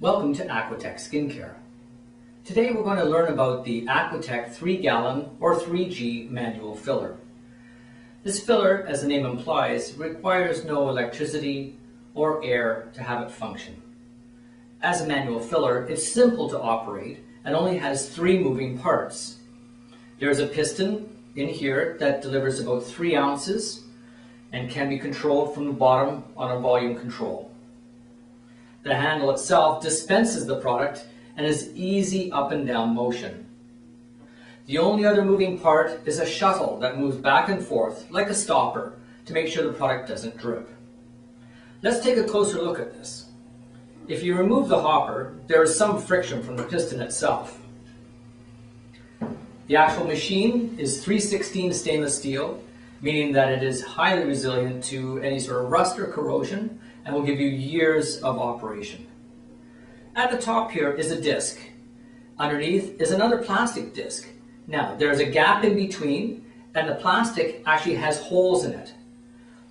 Welcome to Aquatech Skincare. Today we're going to learn about the Aquatech 3-gallon or 3G manual filler. This filler, as the name implies, requires no electricity or air to have it function. As a manual filler, it's simple to operate and only has 3 moving parts. There's a piston in here that delivers about 3 ounces and can be controlled from the bottom on a volume control. The handle itself dispenses the product and is easy up and down motion. The only other moving part is a shuttle that moves back and forth like a stopper to make sure the product doesn't drip. Let's take a closer look at this. If you remove the hopper, there is some friction from the piston itself. The actual machine is 316 stainless steel, meaning that it is highly resilient to any sort of rust or corrosion and will give you years of operation. At the top here is a disc. Underneath is another plastic disc. Now, there's a gap in between, and the plastic actually has holes in it.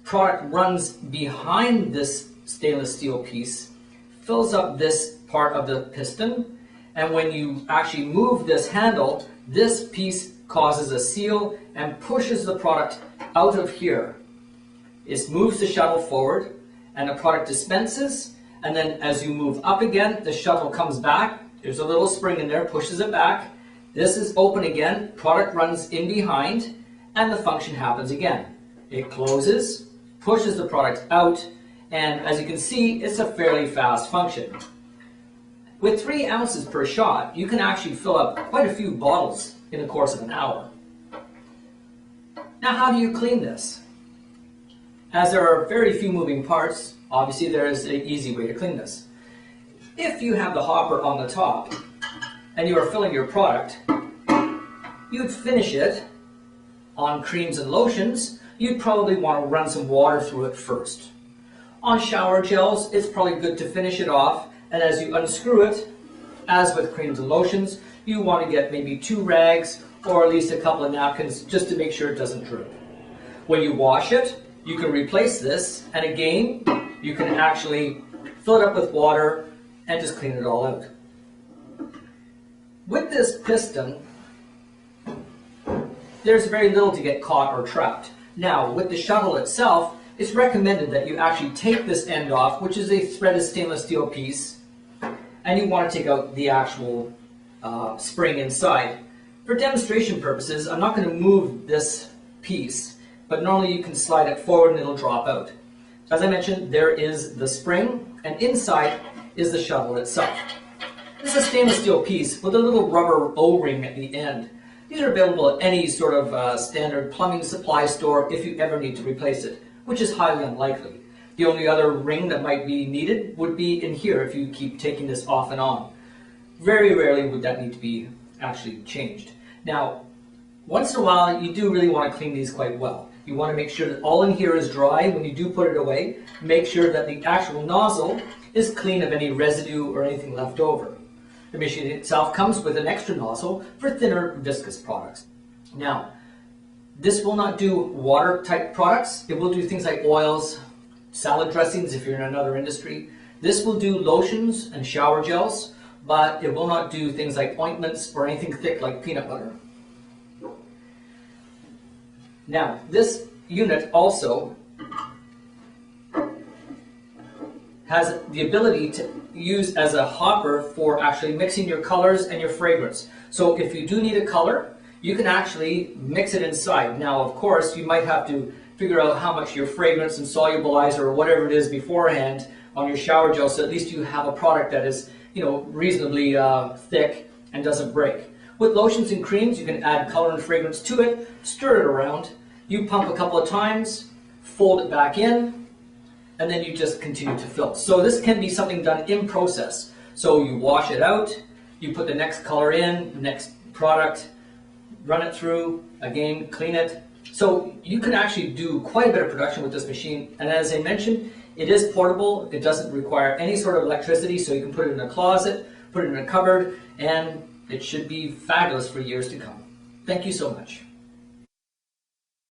Product runs behind this stainless steel piece, fills up this part of the piston, and when you actually move this handle, this piece causes a seal and pushes the product out of here. It moves the shuttle forward, and the product dispenses, and then as you move up again, the shuttle comes back. There's a little spring in there, pushes it back. This is open again, product runs in behind, and the function happens again. It closes, pushes the product out, and as you can see, it's a fairly fast function. With 3 ounces per shot, you can actually fill up quite a few bottles in the course of an hour. Now, how do you clean this? As there are very few moving parts, obviously there is an easy way to clean this. If you have the hopper on the top and you are filling your product, you'd finish it on creams and lotions. You'd probably want to run some water through it first. On shower gels, it's probably good to finish it off, and as you unscrew it, as with creams and lotions, you want to get maybe 2 rags or at least a couple of napkins just to make sure it doesn't drip. When you wash it, you can replace this, and again, you can actually fill it up with water and just clean it all out. With this piston, there's very little to get caught or trapped. Now, with the shuttle itself, it's recommended that you actually take this end off, which is a threaded stainless steel piece, and you want to take out the actual spring inside. For demonstration purposes, I'm not going to move this piece, but normally you can slide it forward and it'll drop out. As I mentioned, there is the spring, and inside is the shuttle itself. This is a stainless steel piece with a little rubber O-ring at the end. These are available at any sort of standard plumbing supply store if you ever need to replace it, which is highly unlikely. The only other ring that might be needed would be in here if you keep taking this off and on. Very rarely would that need to be actually changed. Now, once in a while, you do really want to clean these quite well. You want to make sure that all in here is dry when you do put it away. Make sure that the actual nozzle is clean of any residue or anything left over. The machine itself comes with an extra nozzle for thinner viscous products. Now, this will not do water type products. It will do things like oils, salad dressings if you're in another industry. This will do lotions and shower gels, but it will not do things like ointments or anything thick like peanut butter. Now, this unit also has the ability to use as a hopper for actually mixing your colors and your fragrance. So if you do need a color, you can actually mix it inside. Now, of course, you might have to figure out how much your fragrance and solubilizer or whatever it is beforehand on your shower gel, so at least you have a product that is, reasonably thick and doesn't break. With lotions and creams, you can add color and fragrance to it, stir it around. You pump a couple of times, fold it back in, and then you just continue to fill. So this can be something done in process. So you wash it out, you put the next color in, next product, run it through, again, clean it. So you can actually do quite a bit of production with this machine. And as I mentioned, it is portable. It doesn't require any sort of electricity, so you can put it in a closet, put it in a cupboard, and it should be fabulous for years to come. Thank you so much.